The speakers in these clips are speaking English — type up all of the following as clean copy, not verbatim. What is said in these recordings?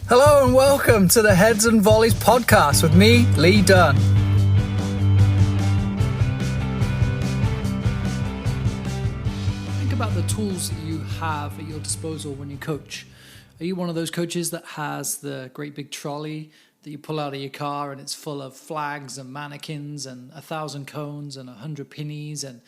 Hello and welcome to the Heads and Volleys podcast with me, Lee Dunn. Think about the tools that you have at your disposal when you coach. Are you one of those coaches that has the great big trolley that you pull out of your car and it's full of flags and mannequins and 1,000 cones and 100 pennies and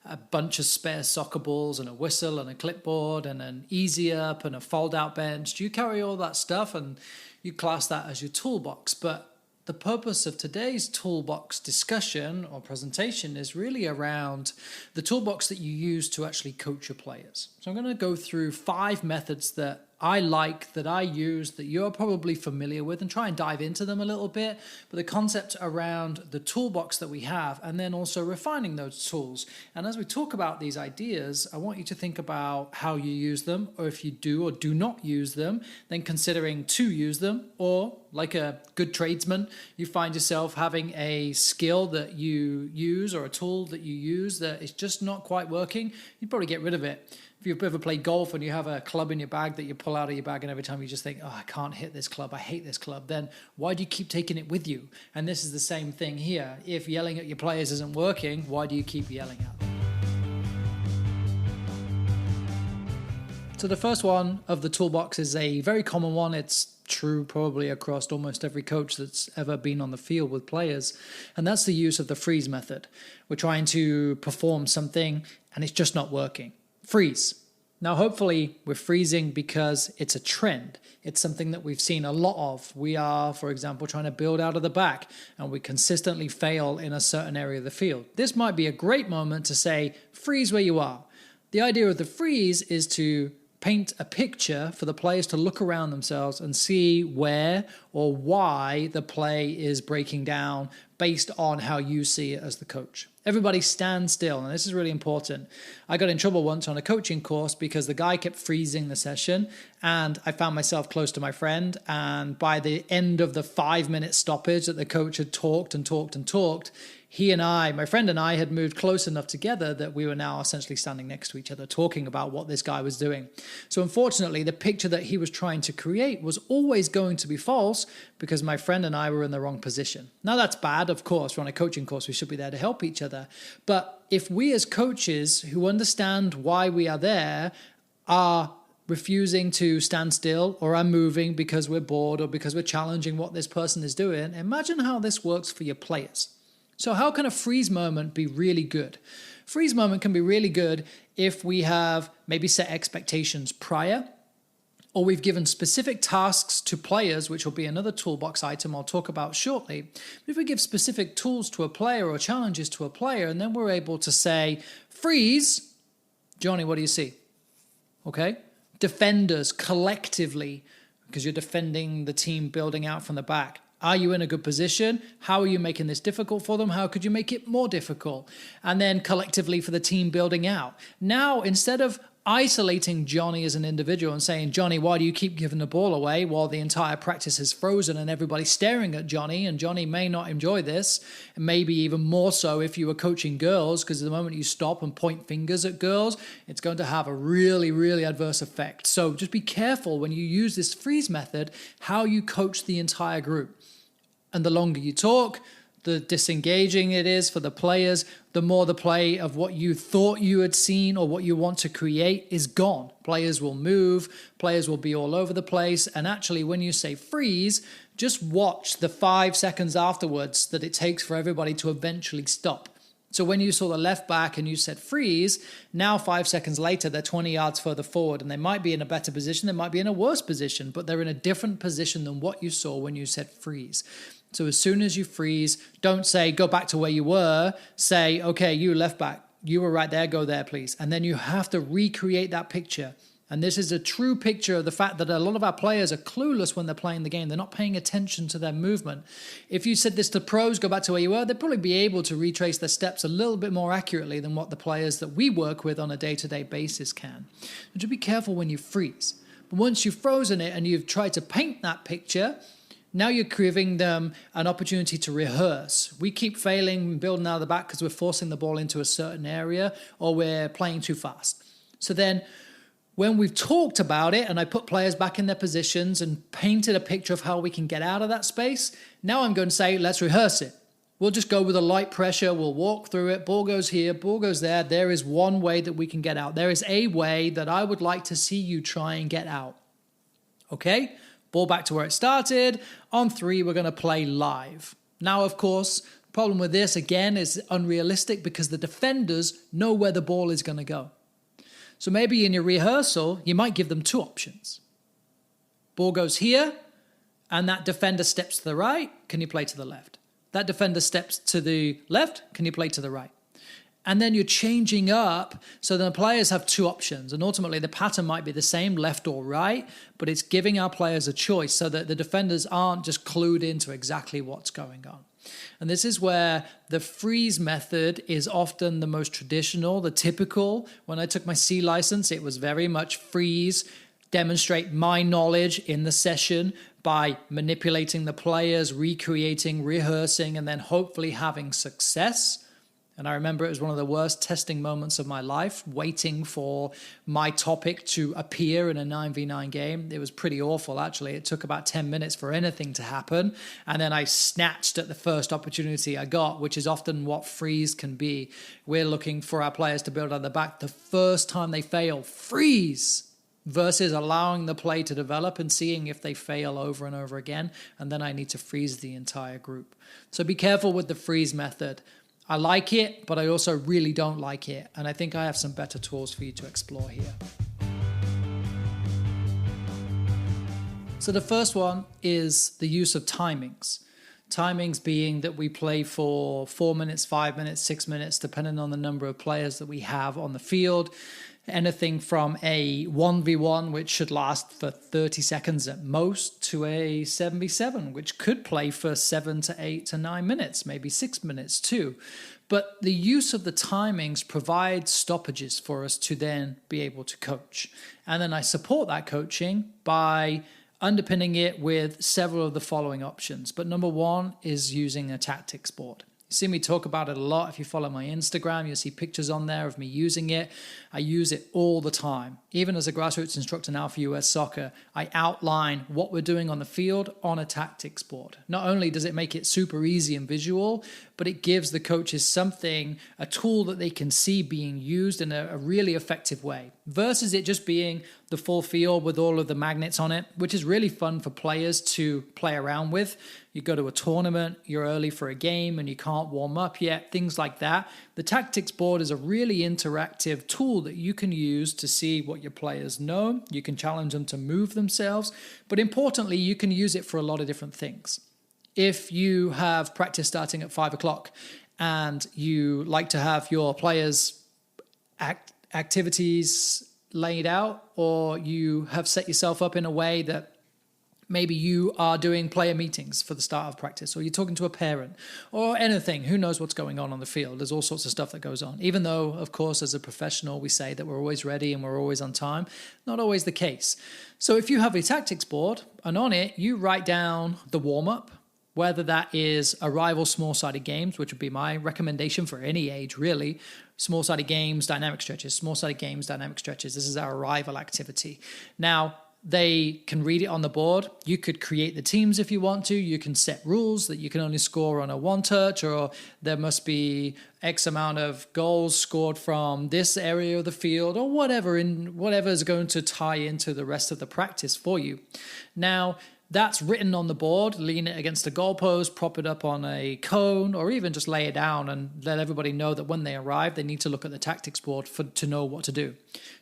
a bunch of spare soccer balls and a whistle and a clipboard and an easy up and a fold out bench? Do you carry all that stuff and you class that as your toolbox? But the purpose of today's toolbox discussion or presentation is really around the toolbox that you use to actually coach your players. So I'm going to go through 5 methods that I like, that I use, that you're probably familiar with, and try and dive into them a little bit. But the concept around the toolbox that we have, and then also refining those tools. And as we talk about these ideas, I want you to think about how you use them, or if you do or do not use them, then considering to use them, or like a good tradesman, you find yourself having a skill that you use or a tool that you use that is just not quite working, you'd probably get rid of it. If you've ever played golf and you have a club in your bag that you pull out of your bag and every time you just think, oh, I can't hit this club, I hate this club, then why do you keep taking it with you? And this is the same thing here. If yelling at your players isn't working, why do you keep yelling at them? So the first one of the toolbox is a very common one. It's true probably across almost every coach that's ever been on the field with players. And that's the use of the freeze method. We're trying to perform something and it's just not working. Freeze. Now, hopefully we're freezing because it's a trend. It's something that we've seen a lot of. We are, for example, trying to build out of the back and we consistently fail in a certain area of the field. This might be a great moment to say, freeze where you are. The idea of the freeze is to paint a picture for the players to look around themselves and see where or why the play is breaking down based on how you see it as the coach. Everybody stand still, and this is really important. I got in trouble once on a coaching course because the guy kept freezing the session, and I found myself close to my friend, and by the end of the 5-minute stoppage that the coach had talked and talked and talked, my friend and I had moved close enough together that we were now essentially standing next to each other talking about what this guy was doing. So unfortunately, the picture that he was trying to create was always going to be false because my friend and I were in the wrong position. Now that's bad, of course. We're on a coaching course. We should be there to help each other. But if we as coaches who understand why we are there are refusing to stand still or are moving because we're bored or because we're challenging what this person is doing, imagine how this works for your players. So how can a freeze moment be really good? Freeze moment can be really good if we have maybe set expectations prior, or we've given specific tasks to players, which will be another toolbox item I'll talk about shortly. But if we give specific tools to a player or challenges to a player, and then we're able to say, freeze, Johnny, what do you see? Okay? Defenders collectively, because you're defending the team building out from the back. Are you in a good position? How are you making this difficult for them? How could you make it more difficult? And then collectively for the team building out. Now, instead of isolating Johnny as an individual and saying, Johnny, why do you keep giving the ball away while the entire practice is frozen and everybody's staring at Johnny, and Johnny may not enjoy this, and maybe even more so if you were coaching girls, because the moment you stop and point fingers at girls, it's going to have a really, really adverse effect. So just be careful when you use this freeze method, how you coach the entire group. And the longer you talk, the disengaging it is for the players, the more the play of what you thought you had seen or what you want to create is gone. Players will move, players will be all over the place. And actually, when you say freeze, just watch the 5 seconds afterwards that it takes for everybody to eventually stop. So when you saw the left back and you said freeze, now 5 seconds later, they're 20 yards further forward and they might be in a better position, they might be in a worse position, but they're in a different position than what you saw when you said freeze. So as soon as you freeze, don't say, go back to where you were. Say, okay, you left back, you were right there, go there, please. And then you have to recreate that picture. And this is a true picture of the fact that a lot of our players are clueless when they're playing the game. They're not paying attention to their movement. If you said this to pros, go back to where you were, they'd probably be able to retrace their steps a little bit more accurately than what the players that we work with on a day-to-day basis can. So just be careful when you freeze. But once you've frozen it and you've tried to paint that picture, now you're giving them an opportunity to rehearse. We keep failing, building out of the back because we're forcing the ball into a certain area or we're playing too fast. So then When we've talked about it and I put players back in their positions and painted a picture of how we can get out of that space, now I'm going to say, let's rehearse it. We'll just go with a light pressure. We'll walk through it. Ball goes here, ball goes there. There is one way that we can get out. There is a way that I would like to see you try and get out. Okay? Ball back to where it started. On 3, we're going to play live. Now, of course, the problem with this, again, is unrealistic because the defenders know where the ball is going to go. So maybe in your rehearsal, you might give them 2 options. Ball goes here, and that defender steps to the right. Can you play to the left? That defender steps to the left. Can you play to the right? And then you're changing up so the players have 2 options. And ultimately, the pattern might be the same, left or right, but it's giving our players a choice so that the defenders aren't just clued into exactly what's going on. And this is where the freeze method is often the most traditional, the typical. When I took my C license, it was very much freeze, demonstrate my knowledge in the session by manipulating the players, recreating, rehearsing, and then hopefully having success. And I remember it was one of the worst testing moments of my life, waiting for my topic to appear in a 9v9 game. It was pretty awful, actually. It took about 10 minutes for anything to happen. And then I snatched at the first opportunity I got, which is often what freeze can be. We're looking for our players to build on the back. The first time they fail, freeze, versus allowing the play to develop and seeing if they fail over and over again. And then I need to freeze the entire group. So be careful with the freeze method. I like it, but I also really don't like it. And I think I have some better tools for you to explore here. So the first one is the use of timings. Timings being that we play for 4 minutes, 5 minutes, 6 minutes, depending on the number of players that we have on the field. Anything from a 1v1, which should last for 30 seconds at most, to a 7v7, which could play for 7 to 8 to 9 minutes, maybe 6 minutes too. But the use of the timings provides stoppages for us to then be able to coach. And then I support that coaching by underpinning it with several of the following options. But number 1 is using a tactics board. You see me talk about it a lot. If you follow my Instagram, you'll see pictures on there of me using it. I use it all the time. Even as a grassroots instructor now for US Soccer, I outline what we're doing on the field on a tactics board. Not only does it make it super easy and visual, but it gives the coaches something, a tool that they can see being used in a really effective way, versus it just being the full field with all of the magnets on it, which is really fun for players to play around with. You go to a tournament, you're early for a game and you can't warm up yet, things like that. The tactics board is a really interactive tool that you can use to see what your players know. You can challenge them to move themselves, but importantly, you can use it for a lot of different things. If you have practice starting at 5 o'clock and you like to have your players' activities laid out, or you have set yourself up in a way that maybe you are doing player meetings for the start of practice, or you're talking to a parent, or anything. Who knows what's going on the field? There's all sorts of stuff that goes on. Even though, of course, as a professional, we say that we're always ready and we're always on time. Not always the case. So if you have a tactics board, and on it, you write down the warm-up, whether that is arrival small-sided games, which would be my recommendation for any age, really. Small-sided games, dynamic stretches, small-sided games, dynamic stretches. This is our arrival activity. Now, they can read it on the board. You could create the teams if you want to. You can set rules that you can only score on a one-touch, or there must be X amount of goals scored from this area of the field, or whatever is going to tie into the rest of the practice for you. Now, that's written on the board. Lean it against a goalpost, prop it up on a cone, or even just lay it down and let everybody know that when they arrive, they need to look at the tactics board to know what to do.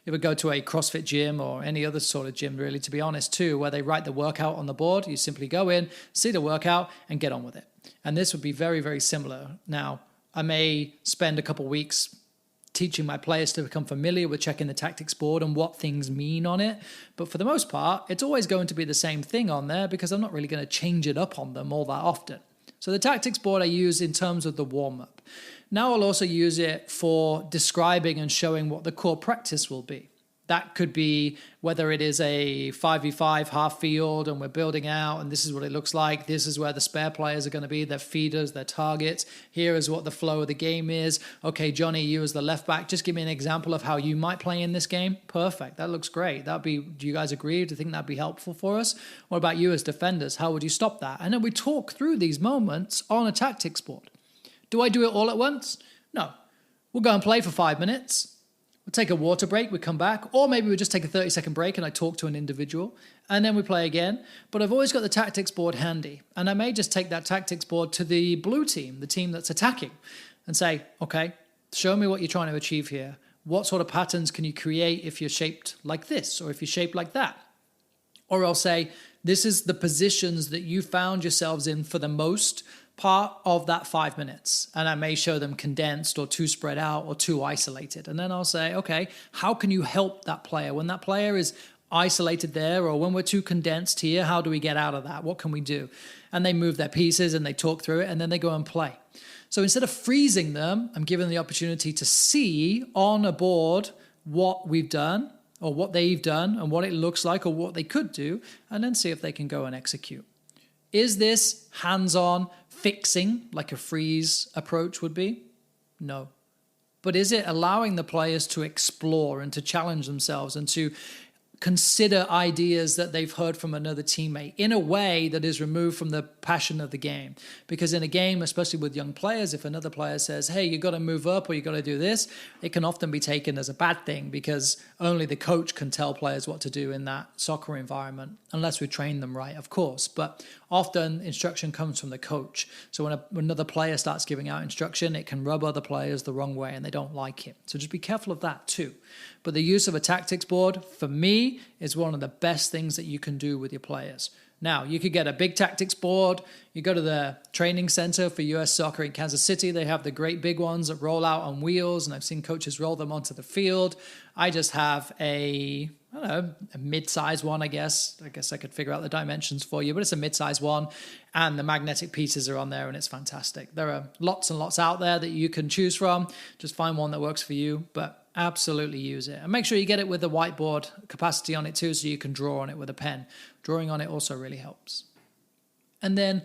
You would go to a CrossFit gym or any other sort of gym, really, to be honest, too, where they write the workout on the board. You simply go in, see the workout, and get on with it. And this would be very, very similar. Now, I may spend a couple weeks teaching my players to become familiar with checking the tactics board and what things mean on it. But for the most part, it's always going to be the same thing on there because I'm not really going to change it up on them all that often. So the tactics board I use in terms of the warm-up. Now I'll also use it for describing and showing what the core practice will be. That could be whether it is a 5v5 half field and we're building out and this is what it looks like. This is where the spare players are going to be, their feeders, their targets. Here is what the flow of the game is. Okay, Johnny, you as the left back, just give me an example of how you might play in this game. Perfect. That looks great. Do you guys agree? Do you think that'd be helpful for us? What about you as defenders? How would you stop that? And then we talk through these moments on a tactics board. Do I do it all at once? No. We'll go and play for 5 minutes. We'll take a water break, we come back, or maybe we just take a 30-second break and I talk to an individual, and then we play again. But I've always got the tactics board handy, and I may just take that tactics board to the blue team, the team that's attacking, and say, okay, show me what you're trying to achieve here. What sort of patterns can you create if you're shaped like this, or if you're shaped like that? Or I'll say, this is the positions that you found yourselves in for the most part of that 5 minutes. And I may show them condensed or too spread out or too isolated. And then I'll say, okay, how can you help that player? When that player is isolated there, or when we're too condensed here, how do we get out of that? What can we do? And they move their pieces and they talk through it and then they go and play. So instead of freezing them, I'm given the opportunity to see on a board what we've done or what they've done and what it looks like or what they could do, and then see if they can go and execute. Is this hands-on fixing like a freeze approach would be? No. But is it allowing the players to explore and to challenge themselves and to consider ideas that they've heard from another teammate in a way that is removed from the passion of the game? Because in a game, especially with young players, if another player says, hey, you got to move up or you got to do this, it can often be taken as a bad thing because only the coach can tell players what to do in that soccer environment, unless we train them right, of course. But often instruction comes from the coach. So when another player starts giving out instruction, it can rub other players the wrong way and they don't like it. So just be careful of that too. But the use of a tactics board, for me, is one of the best things that you can do with your players. Now, you could get a big tactics board. You go to the training center for US Soccer in Kansas City. They have the great big ones that roll out on wheels, and I've seen coaches roll them onto the field. I just have a mid-size one, I guess. I guess I could figure out the dimensions for you, but it's a mid-size one, and the magnetic pieces are on there, and it's fantastic. There are lots and lots out there that you can choose from. Just find one that works for you, but absolutely use it. And make sure you get it with the whiteboard capacity on it too, so you can draw on it with a pen. Drawing on it also really helps. And then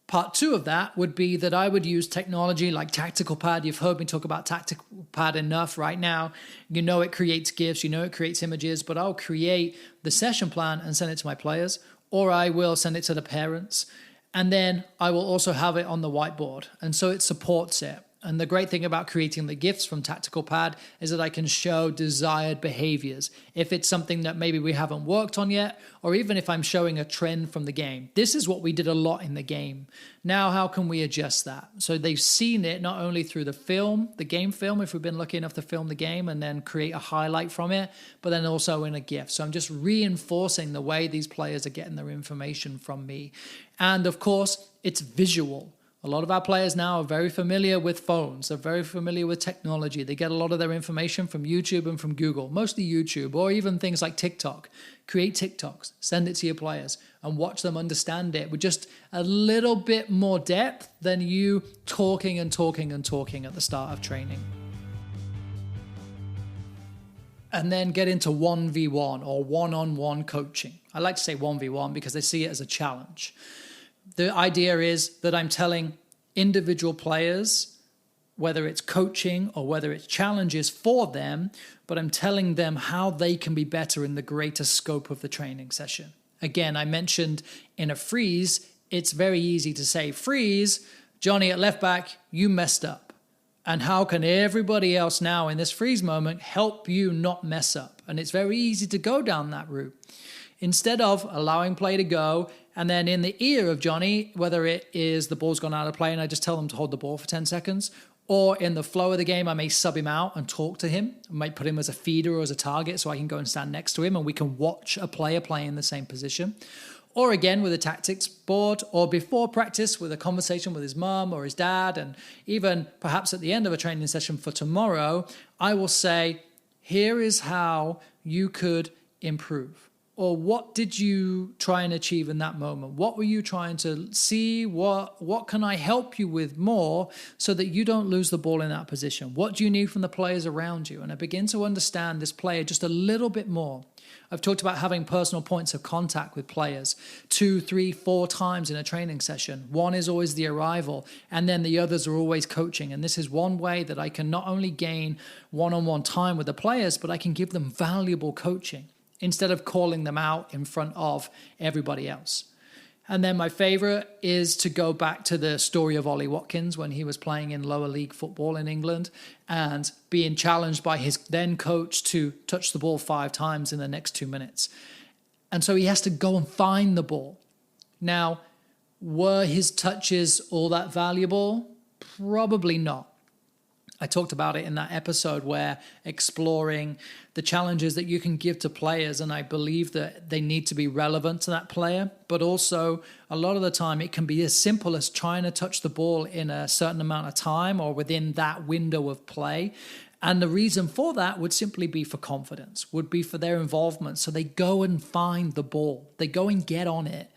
part 2 of that would be that I would use technology like Tactical Pad. You've heard me talk about Tactical Pad enough right now. You know it creates GIFs, you know it creates images, but I'll create the session plan and send it to my players, or I will send it to the parents. And then I will also have it on the whiteboard. And so it supports it. And the great thing about creating the GIFs from Tactical Pad is that I can show desired behaviors. If it's something that maybe we haven't worked on yet, or even if I'm showing a trend from the game. This is what we did a lot in the game. Now, how can we adjust that? So they've seen it not only through the film, the game film, if we've been lucky enough to film the game and then create a highlight from it, but then also in a GIF. So I'm just reinforcing the way these players are getting their information from me. And of course, it's visual. A lot of our players now are very familiar with phones. They're very familiar with technology. They get a lot of their information from YouTube and from Google, mostly YouTube, or even things like TikTok. Create TikToks, send it to your players, and watch them understand it with just a little bit more depth than you talking and talking and talking at the start of training. And then get into 1v1 or one-on-one coaching. I like to say 1v1 because they see it as a challenge. The idea is that I'm telling individual players, whether it's coaching or whether it's challenges for them, but I'm telling them how they can be better in the greater scope of the training session. Again, I mentioned in a freeze, it's very easy to say, freeze, Johnny at left back, you messed up. And how can everybody else now in this freeze moment help you not mess up? And it's very easy to go down that route. Instead of allowing play to go, and then in the ear of Johnny, whether it is the ball's gone out of play and I just tell them to hold the ball for 10 seconds, or in the flow of the game, I may sub him out and talk to him. I might put him as a feeder or as a target so I can go and stand next to him and we can watch a player play in the same position. Or again, with a tactics board, or before practice with a conversation with his mum or his dad, and even perhaps at the end of a training session for tomorrow, I will say, here is how you could improve. Or what did you try and achieve in that moment? What were you trying to see? What can I help you with more so that you don't lose the ball in that position? What do you need from the players around you? And I begin to understand this player just a little bit more. I've talked about having personal points of contact with players 2, 3, 4 times in a training session. One is always the arrival, and then the others are always coaching. And this is one way that I can not only gain one-on-one time with the players, but I can give them valuable coaching instead of calling them out in front of everybody else. And then my favorite is to go back to the story of Ollie Watkins when he was playing in lower league football in England and being challenged by his then coach to touch the ball 5 times in the next 2 minutes. And so he has to go and find the ball. Now, were his touches all that valuable? Probably not. I talked about it in that episode where exploring the challenges that you can give to players, and I believe that they need to be relevant to that player, but also a lot of the time it can be as simple as trying to touch the ball in a certain amount of time or within that window of play. And the reason for that would simply be for confidence, would be for their involvement. So they go and find the ball. They go and get on it.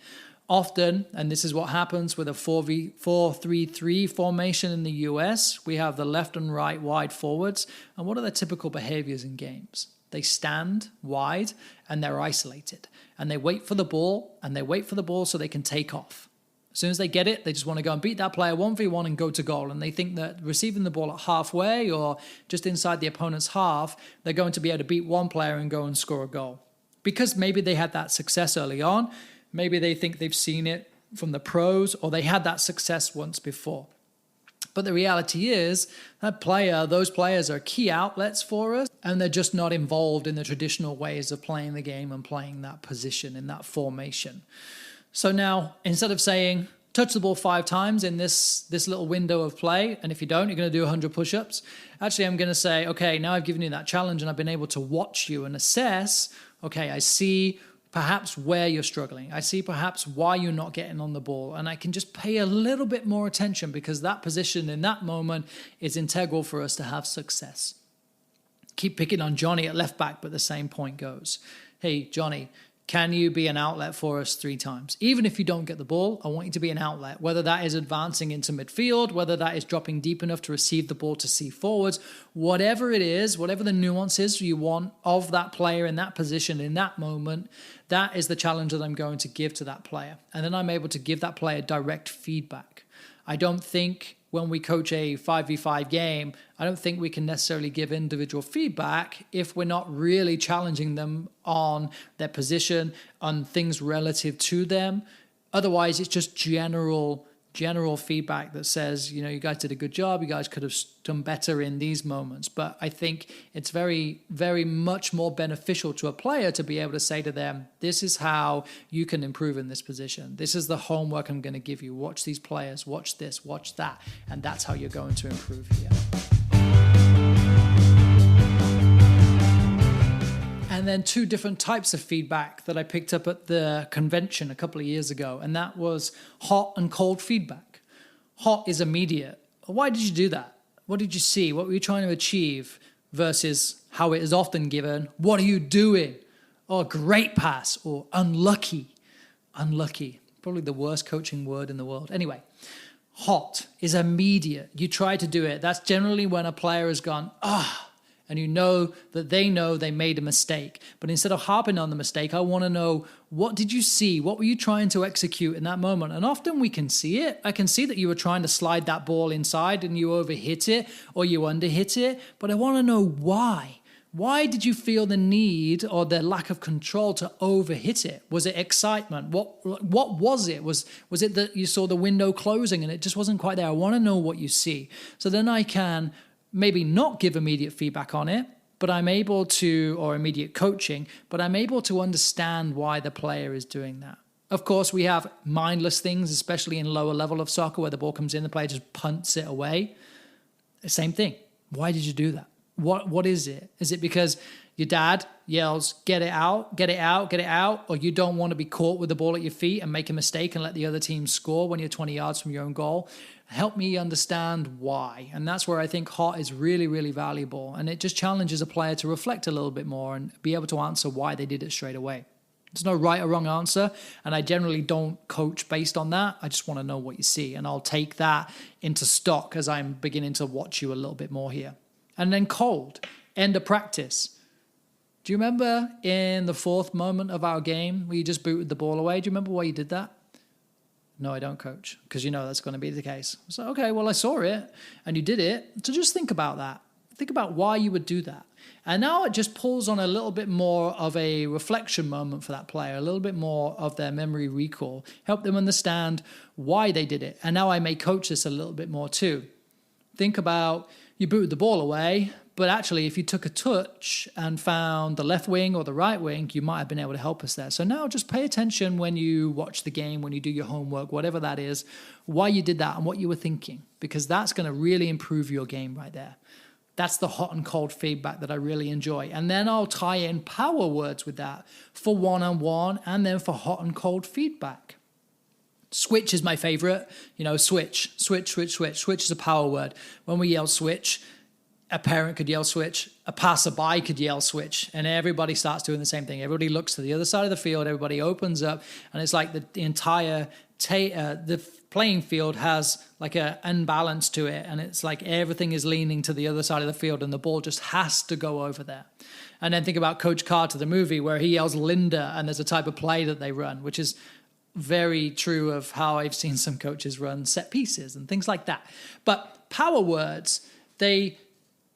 Often, and this is what happens with a 4-3-3 formation in the US, we have the left and right wide forwards. And what are the typical behaviors in games? They stand wide and they're isolated. And they wait for the ball, and they wait for the ball so they can take off. As soon as they get it, they just want to go and beat that player 1v1 and go to goal. And they think that receiving the ball at halfway or just inside the opponent's half, they're going to be able to beat one player and go and score a goal. Because maybe they had that success early on. Maybe they think they've seen it from the pros, or they had that success once before. But the reality is those players are key outlets for us, and they're just not involved in the traditional ways of playing the game and playing that position in that formation. So now, instead of saying, touch the ball 5 times in this little window of play, and if you don't, you're going to do 100 push-ups. Actually, I'm going to say, okay, now I've given you that challenge and I've been able to watch you and assess, okay, I see perhaps where you're struggling. I see perhaps why you're not getting on the ball. And I can just pay a little bit more attention because that position in that moment is integral for us to have success. Keep picking on Johnny at left back, but the same point goes. Hey, Johnny, can you be an outlet for us 3 times? Even if you don't get the ball, I want you to be an outlet, whether that is advancing into midfield, whether that is dropping deep enough to receive the ball to see forwards, whatever it is, whatever the nuance is you want of that player in that position in that moment, that is the challenge that I'm going to give to that player. And then I'm able to give that player direct feedback. I don't think when we coach a 5v5 game, I don't think we can necessarily give individual feedback if we're not really challenging them on their position, on things relative to them. Otherwise, it's just general feedback that says, you guys did a good job. You guys could have done better in these moments. But I think it's very, very much more beneficial to a player to be able to say to them, this is how you can improve in this position. This is the homework I'm going to give you. Watch these players, watch this, watch that. And that's how you're going to improve here. And then 2 different types of feedback that I picked up at the convention a couple of years ago, and that was hot and cold feedback. Hot is immediate. Why did you do that? What did you see? What were you trying to achieve? Versus how it is often given, what are you doing? Oh, great pass, or unlucky. Unlucky. Probably the worst coaching word in the world. Anyway, hot is immediate. You try to do it. That's generally when a player has gone, and you know that they made a mistake. But instead of harping on the mistake, I want to know, what did you see? What were you trying to execute in that moment? And often we can see it. I can see that you were trying to slide that ball inside and you overhit it or you underhit it. But I want to know why. Why did you feel the need or the lack of control to overhit it? Was it excitement? What was it? Was it that you saw the window closing and it just wasn't quite there? I want to know what you see. So then I can maybe not give immediate feedback on it, but I'm able to, or immediate coaching, but I'm able to understand why the player is doing that. Of course, we have mindless things, especially in lower level of soccer where the ball comes in, the player just punts it away. Same thing. Why did you do that? What is it? Is it because your dad yells, get it out, get it out, get it out, or you don't want to be caught with the ball at your feet and make a mistake and let the other team score when you're 20 yards from your own goal? Help me understand why. And that's where I think hot is really, really valuable. And it just challenges a player to reflect a little bit more and be able to answer why they did it straight away. There's no right or wrong answer, and I generally don't coach based on that. I just want to know what you see, and I'll take that into stock as I'm beginning to watch you a little bit more here. And then cold, end of practice. Do you remember in the fourth moment of our game where you just booted the ball away? Do you remember why you did that? No, I don't, coach, because you know that's going to be the case. So, okay, well, I saw it, and you did it. So just think about that. Think about why you would do that. And now it just pulls on a little bit more of a reflection moment for that player, a little bit more of their memory recall, help them understand why they did it. And now I may coach this a little bit more too. Think about you booted the ball away, but actually if you took a touch and found the left wing or the right wing, you might have been able to help us there. So now just pay attention when you watch the game, when you do your homework, whatever that is, why you did that and what you were thinking, because that's going to really improve your game right there. That's the hot and cold feedback that I really enjoy. And then I'll tie in power words with that for one-on-one and then for hot and cold feedback. Switch is my favorite. Switch. Switch is a power word. When we yell switch, a parent could yell switch, a passerby could yell switch, and everybody starts doing the same thing. Everybody looks to the other side of the field, everybody opens up, and it's like the entire the playing field has like an unbalance to it, and it's like everything is leaning to the other side of the field, and the ball just has to go over there. And then think about Coach Carter, the movie, where he yells Linda, and there's a type of play that they run, which is very true of how I've seen some coaches run set pieces and things like that. But power words, they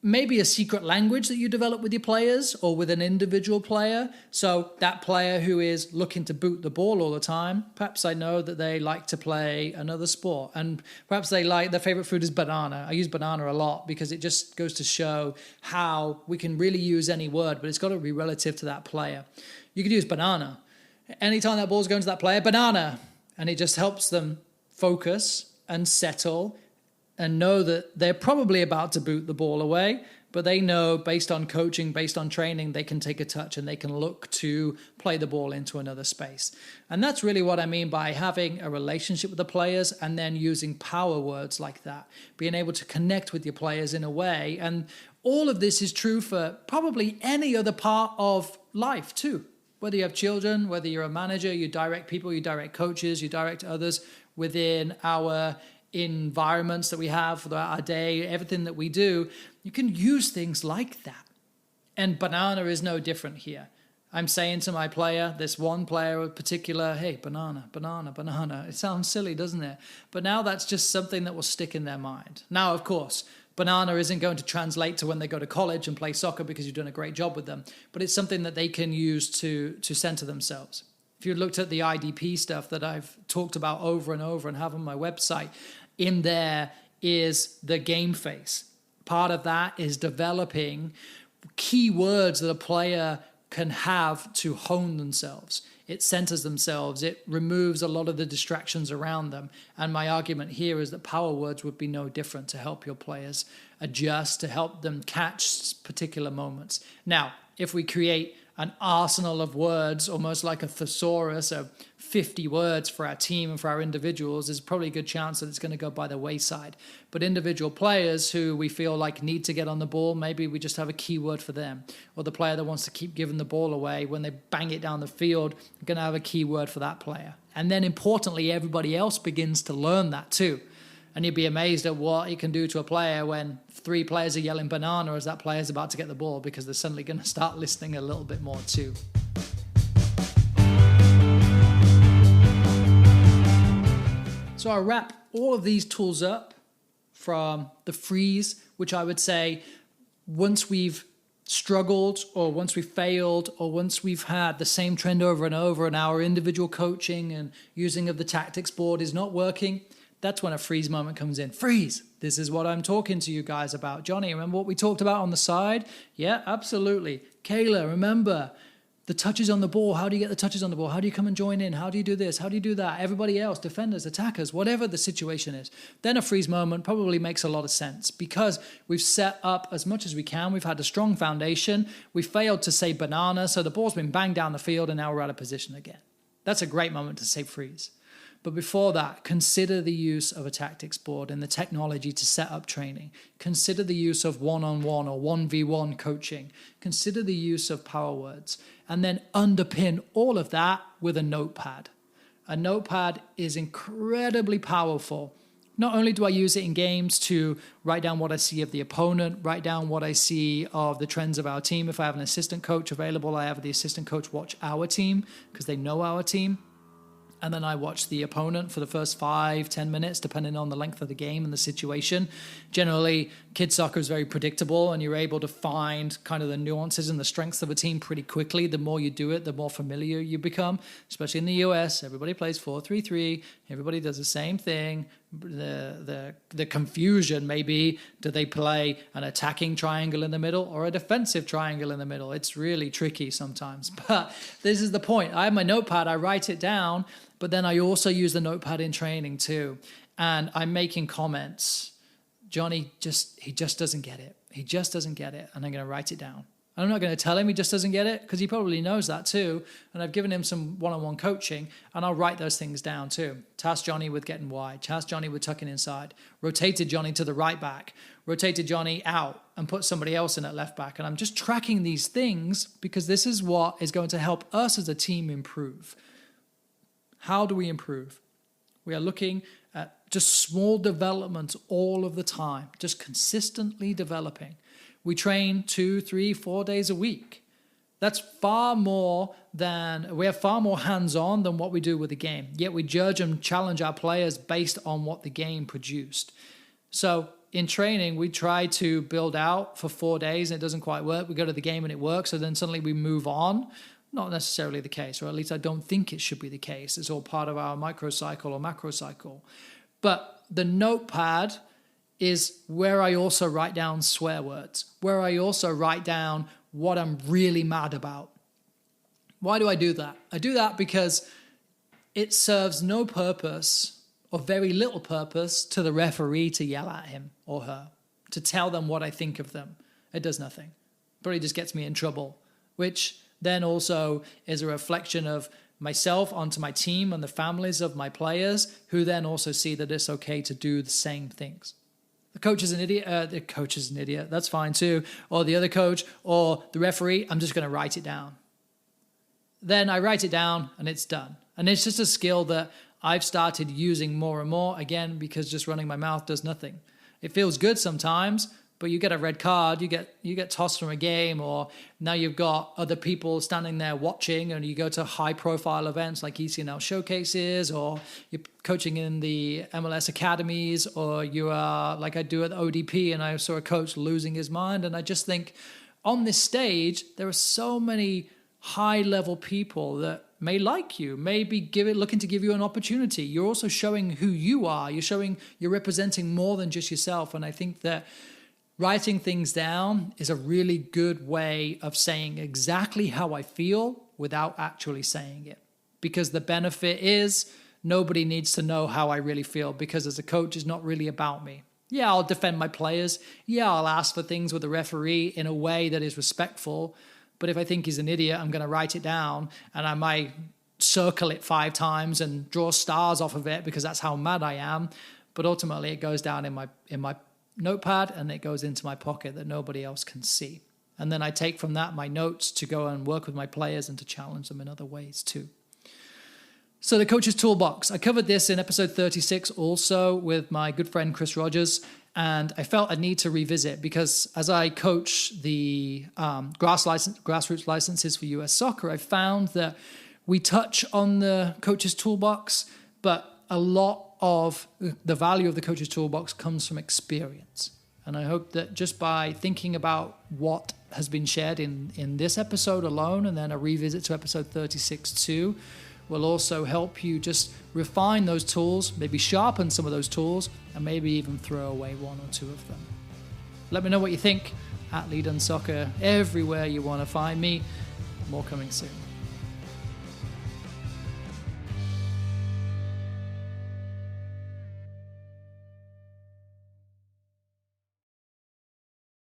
may be a secret language that you develop with your players or with an individual player. So that player who is looking to boot the ball all the time, perhaps I know that they like to play another sport, and perhaps their favorite food is banana. I use banana a lot because it just goes to show how we can really use any word, but it's got to be relative to that player. You could use banana. Anytime that ball's going to that player, banana. And it just helps them focus and settle and know that they're probably about to boot the ball away, but they know based on coaching, based on training, they can take a touch and they can look to play the ball into another space. And that's really what I mean by having a relationship with the players and then using power words like that, being able to connect with your players in a way. And all of this is true for probably any other part of life too. Whether you have children, whether you're a manager, you direct people, you direct coaches, you direct others within our environments that we have throughout our day, everything that we do, you can use things like that. And banana is no different here. I'm saying to my player, this one player in particular, hey, banana, banana, banana. It sounds silly, doesn't it? But now that's just something that will stick in their mind. Now, of course, banana isn't going to translate to when they go to college and play soccer because you've done a great job with them, but it's something that they can use to center themselves. If you looked at the IDP stuff that I've talked about over and over and have on my website, in there is the game face. Part of that is developing key words that a player can have to hone themselves. It centers themselves. It removes a lot of the distractions around them. And my argument here is that power words would be no different to help your players adjust, to help them catch particular moments. Now, if we create an arsenal of words, almost like a thesaurus of 50 words for our team and for our individuals, there's probably a good chance that it's going to go by the wayside. But individual players who we feel like need to get on the ball, maybe we just have a key word for them. Or the player that wants to keep giving the ball away, when they bang it down the field, we're going to have a key word for that player. And then importantly, everybody else begins to learn that too. And you'd be amazed at what it can do to a player when 3 players are yelling banana as that player's about to get the ball, because they're suddenly going to start listening a little bit more too. So I'll wrap all of these tools up from the freeze, which I would say once we've struggled or once we've failed or once we've had the same trend over and over and our individual coaching and using of the tactics board is not working, that's when a freeze moment comes in. Freeze! This is what I'm talking to you guys about. Johnny, remember what we talked about on the side? Yeah, absolutely. Kayla, remember the touches on the ball. How do you get the touches on the ball? How do you come and join in? How do you do this? How do you do that? Everybody else, defenders, attackers, whatever the situation is. Then a freeze moment probably makes a lot of sense because we've set up as much as we can. We've had a strong foundation. We failed to say banana, so the ball's been banged down the field and now we're out of position again. That's a great moment to say freeze. But before that, consider the use of a tactics board and the technology to set up training. Consider the use of one-on-one or 1v1 coaching. Consider the use of power words. And then underpin all of that with a notepad. A notepad is incredibly powerful. Not only do I use it in games to write down what I see of the opponent, write down what I see of the trends of our team. If I have an assistant coach available, I have the assistant coach watch our team because they know our team. And then I watch the opponent for the first 5-10 minutes, depending on the length of the game and the situation. Generally, kids soccer is very predictable, and you're able to find kind of the nuances and the strengths of a team pretty quickly. The more you do it, the more familiar you become, especially in the US. Everybody plays 4-3-3. Everybody does the same thing. The confusion may be, do they play an attacking triangle in the middle or a defensive triangle in the middle? It's really tricky sometimes. But this is the point. I have my notepad. I write it down. But then I also use the notepad in training too. And I'm making comments. Johnny, he just doesn't get it. He just doesn't get it. And I'm going to write it down. I'm not going to tell him he just doesn't get it because he probably knows that too. And I've given him some one-on-one coaching and I'll write those things down too. Task Johnny with getting wide. Task Johnny with tucking inside. Rotated Johnny to the right back. Rotated Johnny out and put somebody else in at left back. And I'm just tracking these things because this is what is going to help us as a team improve. How do we improve? We are looking at just small developments all of the time, just consistently developing. We train 2, 3, 4 days a week. That's far more we have far more hands-on than what we do with the game. Yet we judge and challenge our players based on what the game produced. So in training, we try to build out for 4 days and it doesn't quite work. We go to the game and it works, so then suddenly we move on. Not necessarily the case, or at least I don't think it should be the case. It's all part of our microcycle or macrocycle. But the notepad is where I also write down swear words, where I also write down what I'm really mad about. Why do I do that? I do that because it serves no purpose or very little purpose to the referee to yell at him or her, to tell them what I think of them. It does nothing. But it just gets me in trouble, which then also is a reflection of myself onto my team and the families of my players, who then also see that it's okay to do the same things. The coach is an idiot. The coach is an idiot. That's fine too. Or the other coach or the referee, I'm just going to write it down. Then I write it down and it's done. And it's just a skill that I've started using more and more, again, because just running my mouth does nothing. It feels good sometimes, but you get a red card, you get tossed from a game, or now you've got other people standing there watching, and you go to high-profile events like ECNL showcases, or you're coaching in the MLS academies, or you are like I do at the ODP, and I saw a coach losing his mind, and I just think on this stage there are so many high-level people that may like you, may be looking to give you an opportunity. You're also showing who you are. You're representing more than just yourself, and I think that writing things down is a really good way of saying exactly how I feel without actually saying it. Because the benefit is nobody needs to know how I really feel, because as a coach, it's not really about me. Yeah, I'll defend my players. Yeah, I'll ask for things with the referee in a way that is respectful. But if I think he's an idiot, I'm going to write it down, and I might circle it 5 times and draw stars off of it because that's how mad I am. But ultimately, it goes down in my notepad, and it goes into my pocket that nobody else can see. And then I take from that my notes to go and work with my players and to challenge them in other ways too. So the Coach's Toolbox. I covered this in episode 36 also with my good friend Chris Rogers, and I felt a need to revisit because as I coach the grassroots licenses for US soccer, I found that we touch on the Coach's Toolbox, but a lot of the value of the Coach's Toolbox comes from experience. And I hope that just by thinking about what has been shared in this episode alone, and then a revisit to episode 36 too, will also help you just refine those tools, maybe sharpen some of those tools, and maybe even throw away 1 or 2 of them. Let me know what you think at LeeDunneSoccer, everywhere you want to find me. More coming soon.